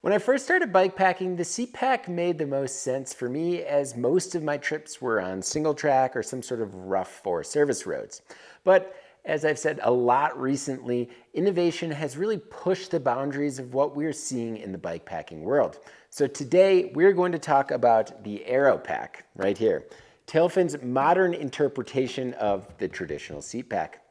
When I first started bike packing, the seat pack made the most sense for me as most of my trips were on single track or some sort of rough or service roads. But as I've said a lot recently, innovation has really pushed the boundaries of what we're seeing in the bike packing world. So today we're going to talk about the AeroPack right here, Tailfin's modern interpretation of the traditional seat pack.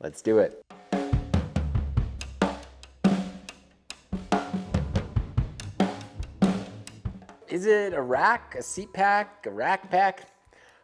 Let's do it. Is it a rack, a seat pack, a rack pack?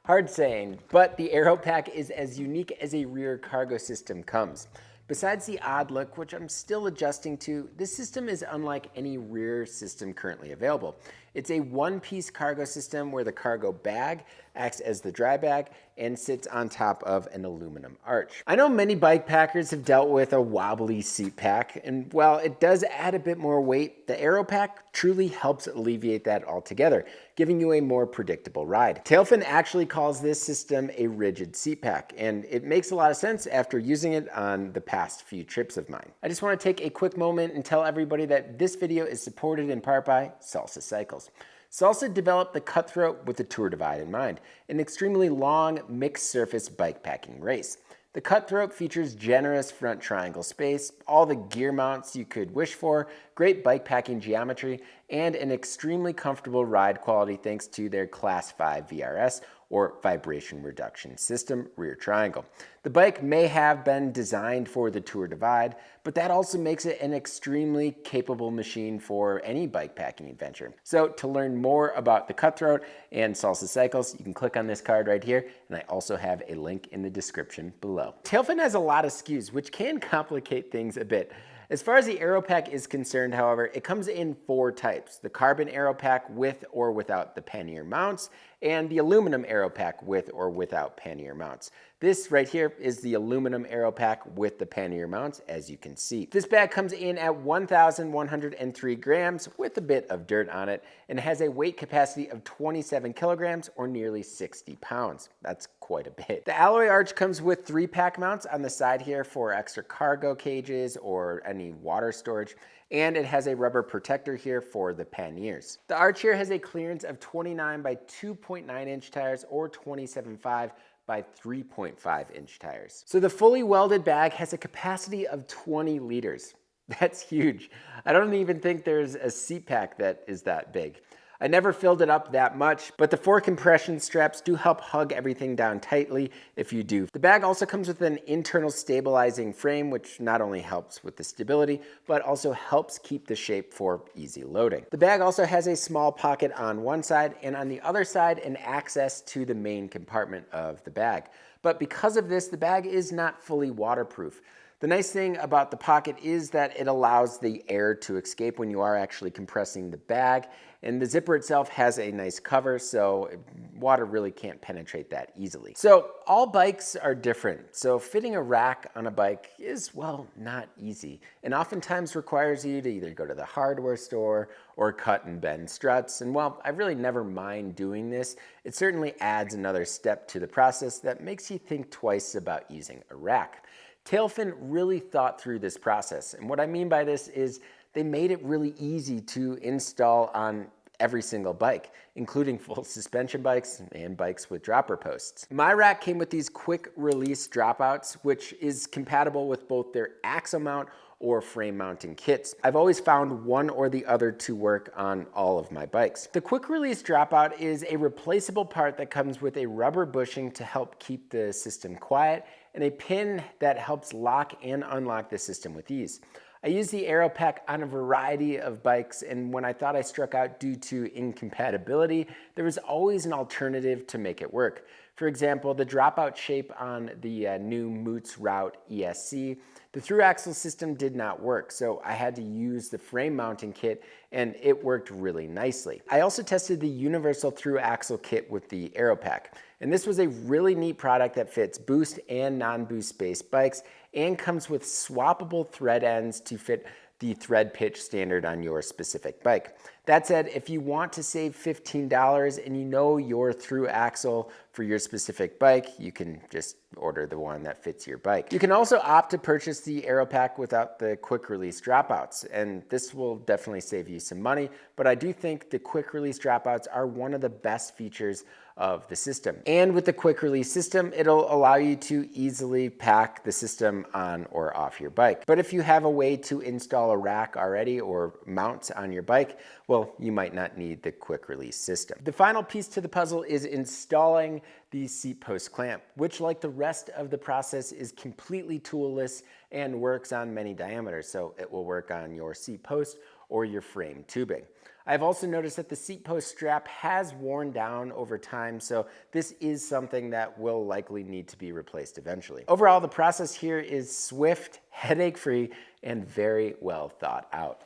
Hard saying, but the AeroPack is as unique as a rear cargo system comes. Besides the odd look, which I'm still adjusting to, this system is unlike any rear system currently available. It's a one-piece cargo system where the cargo bag acts as the dry bag and sits on top of an aluminum arch. I know many bike packers have dealt with a wobbly seat pack, and while it does add a bit more weight, the AeroPack truly helps alleviate that altogether, giving you a more predictable ride. Tailfin actually calls this system a rigid seat pack, and it makes a lot of sense after using it on the past few trips of mine. I just want to take a quick moment and tell everybody that this video is supported in part by Salsa Cycles. Salsa developed the Cutthroat with the Tour Divide in mind, an extremely long mixed surface bike packing race. The Cutthroat features generous front triangle space, all the gear mounts you could wish for, great bike packing geometry, and an extremely comfortable ride quality thanks to their Class 5 VRS or vibration reduction system rear triangle. The bike may have been designed for the Tour Divide, but that also makes it an extremely capable machine for any bike packing adventure. So to learn more about the Cutthroat and Salsa Cycles, you can click on this card right here, and I also have a link in the description below. Tailfin has a lot of SKUs, which can complicate things a bit. As far as the AeroPack is concerned, however, it comes in 4 types: the carbon AeroPack with or without the pannier mounts, and the aluminum AeroPack with or without pannier mounts. This right here is the aluminum AeroPack with the pannier mounts, as you can see. This bag comes in at 1,103 grams with a bit of dirt on it, and has a weight capacity of 27 kilograms or nearly 60 pounds. That's quite a bit. The alloy arch comes with 3 pack mounts on the side here for extra cargo cages or any water storage, and it has a rubber protector here for the panniers. The arch here has a clearance of 29 by 2.9 inch tires or 27.5 by 3.5 inch tires. So the fully welded bag has a capacity of 20 liters. That's huge. I don't even think there's a seat pack that is that big. I never filled it up that much, but the 4 compression straps do help hug everything down tightly if you do. The bag also comes with an internal stabilizing frame, which not only helps with the stability, but also helps keep the shape for easy loading. The bag also has a small pocket on one side, and on the other side, an access to the main compartment of the bag. But because of this, the bag is not fully waterproof. The nice thing about the pocket is that it allows the air to escape when you are actually compressing the bag, and the zipper itself has a nice cover, so water really can't penetrate that easily. So all bikes are different, so fitting a rack on a bike is, well, not easy, and oftentimes requires you to either go to the hardware store or cut and bend struts. And while I really never mind doing this, it certainly adds another step to the process that makes you think twice about using a rack. Tailfin really thought through this process, and what I mean by this is they made it really easy to install on every single bike, including full suspension bikes and bikes with dropper posts. My rack came with these quick release dropouts, which is compatible with both their axle mount or frame mounting kits. I've always found one or the other to work on all of my bikes. The quick release dropout is a replaceable part that comes with a rubber bushing to help keep the system quiet, and a pin that helps lock and unlock the system with ease. I use the AeroPack on a variety of bikes, and when I thought I struck out due to incompatibility, there was always an alternative to make it work. For example, the dropout shape on the new Moots Route ESC, the through axle system did not work, so I had to use the frame mounting kit, and it worked really nicely. I also tested the universal through axle kit with the AeroPack, and this was a really neat product that fits boost and non-boost based bikes and comes with swappable thread ends to fit the thread pitch standard on your specific bike. That said, if you want to save $15 and you know your through axle for your specific bike, you can just order the one that fits your bike. You can also opt to purchase the AeroPack without the quick release dropouts, and this will definitely save you some money, but I do think the quick release dropouts are one of the best features of the system. And with the quick release system, it'll allow you to easily pack the system on or off your bike. But if you have a way to install a rack already or mount on your bike, well, you might not need the quick release system. The final piece to the puzzle is installing the seat post clamp, which like the rest of the process is completely toolless and works on many diameters. So it will work on your seat post or your frame tubing. I've also noticed that the seat post strap has worn down over time, so this is something that will likely need to be replaced eventually. Overall, the process here is swift, headache-free, and very well thought out.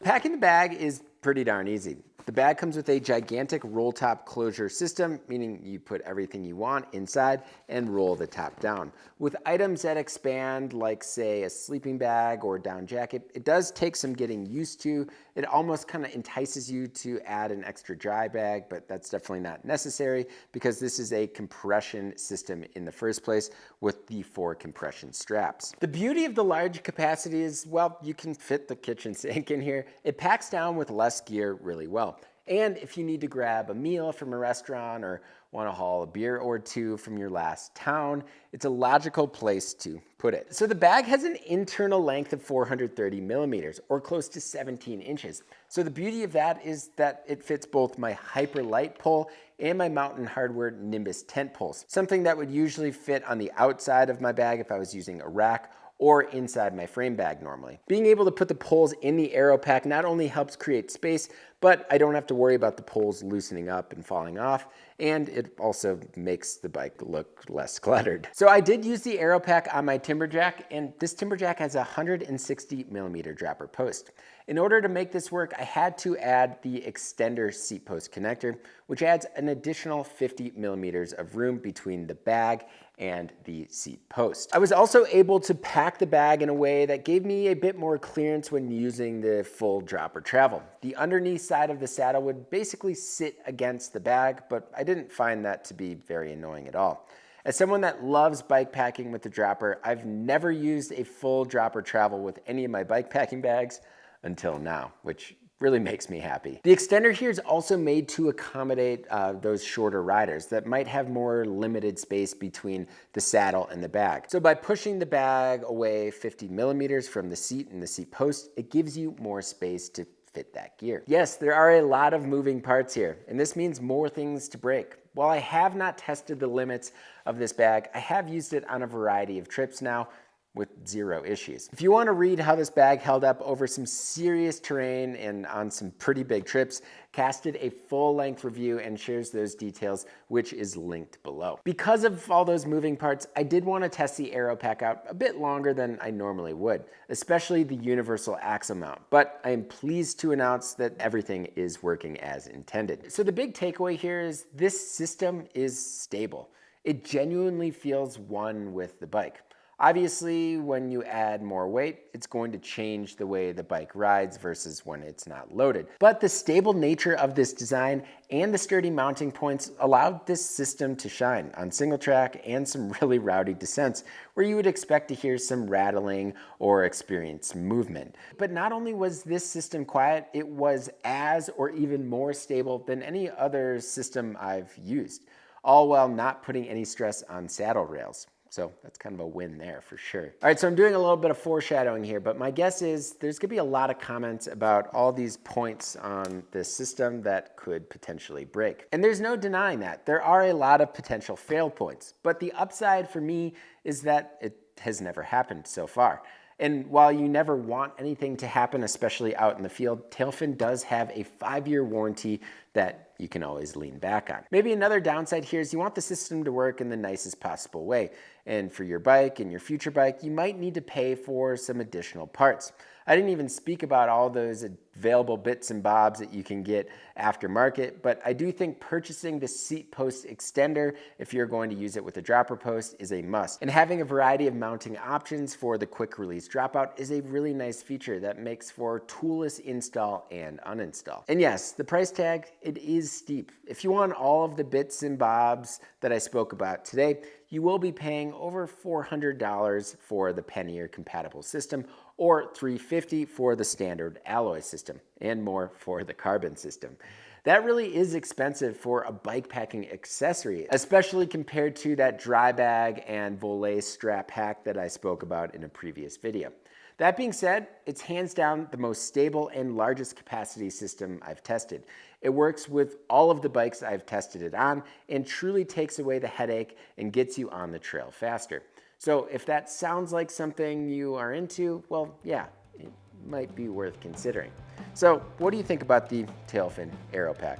Packing the bag is pretty darn easy. The bag comes with a gigantic roll top closure system, meaning you put everything you want inside and roll the top down. With items that expand, like say a sleeping bag or down jacket, it does take some getting used to. It almost kind of entices you to add an extra dry bag, but that's definitely not necessary because this is a compression system in the first place with the 4 compression straps. The beauty of the large capacity is, well, you can fit the kitchen sink in here. It packs down with less gear really well. And if you need to grab a meal from a restaurant or want to haul a beer or two from your last town, it's a logical place to put it. So the bag has an internal length of 430 millimeters or close to 17 inches. So the beauty of that is that it fits both my hyper light pole and my Mountain Hardware Nimbus tent poles, something that would usually fit on the outside of my bag if I was using a rack or inside my frame bag normally. Being able to put the poles in the AeroPack not only helps create space, but I don't have to worry about the poles loosening up and falling off, and it also makes the bike look less cluttered. So I did use the AeroPack on my Timberjack, and this Timberjack has a 160 millimeter dropper post. In order to make this work, I had to add the extender seat post connector, which adds an additional 50 millimeters of room between the bag and the seat post. I was also able to pack the bag in a way that gave me a bit more clearance when using the full dropper travel. The underneath side of the saddle would basically sit against the bag, but I didn't find that to be very annoying at all. As someone that loves bike packing with the dropper, I've never used a full dropper travel with any of my bike packing bags until now, which really makes me happy. The extender here is also made to accommodate those shorter riders that might have more limited space between the saddle and the bag. So by pushing the bag away 50 millimeters from the seat and the seat post, it gives you more space to fit that gear. Yes, there are a lot of moving parts here, and this means more things to break. While I have not tested the limits of this bag, I have used it on a variety of trips now, with 0 issues. If you want to read how this bag held up over some serious terrain and on some pretty big trips, Cass did a full-length review and shares those details, which is linked below. Because of all those moving parts, I did want to test the AeroPack out a bit longer than I normally would, especially the universal axle mount, but I am pleased to announce that everything is working as intended. So the big takeaway here is this system is stable. It genuinely feels one with the bike. Obviously, when you add more weight, it's going to change the way the bike rides versus when it's not loaded. But the stable nature of this design and the sturdy mounting points allowed this system to shine on single track and some really rowdy descents where you would expect to hear some rattling or experience movement. But not only was this system quiet, it was as or even more stable than any other system I've used, all while not putting any stress on saddle rails. So that's kind of a win there for sure. All right, so I'm doing a little bit of foreshadowing here, but my guess is there's gonna be a lot of comments about all these points on this system that could potentially break. And there's no denying that. There are a lot of potential fail points, but the upside for me is that it has never happened so far. And while you never want anything to happen, especially out in the field, Tailfin does have a 5-year warranty that you can always lean back on. Maybe another downside here is you want the system to work in the nicest possible way. And for your bike and your future bike, you might need to pay for some additional parts. I didn't even speak about all those available bits and bobs that you can get aftermarket, but I do think purchasing the seat post extender, if you're going to use it with a dropper post, is a must. And having a variety of mounting options for the quick release dropout is a really nice feature that makes for toolless install and uninstall. And yes, the price tag, it is steep. If you want all of the bits and bobs that I spoke about today, you will be paying over $400 for the pannier compatible system, or $350 for the standard alloy system, and more for the carbon system. That really is expensive for a bike packing accessory, especially compared to that dry bag and volet strap hack that I spoke about in a previous video. That being said, it's hands down the most stable and largest capacity system I've tested. It works with all of the bikes I've tested it on and truly takes away the headache and gets you on the trail faster. So if that sounds like something you are into, well, yeah, it might be worth considering. So what do you think about the Tailfin AeroPack?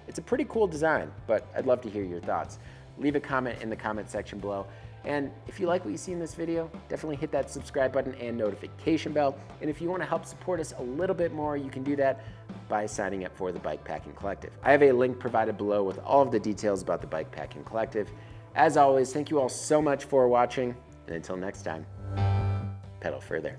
It's a pretty cool design, but I'd love to hear your thoughts. Leave a comment in the comment section below. And if you like what you see in this video, definitely hit that subscribe button and notification bell. And if you want to help support us a little bit more, you can do that by signing up for the Bikepacking Collective. I have a link provided below with all of the details about the Bikepacking Collective. As always, thank you all so much for watching, and until next time, pedal further.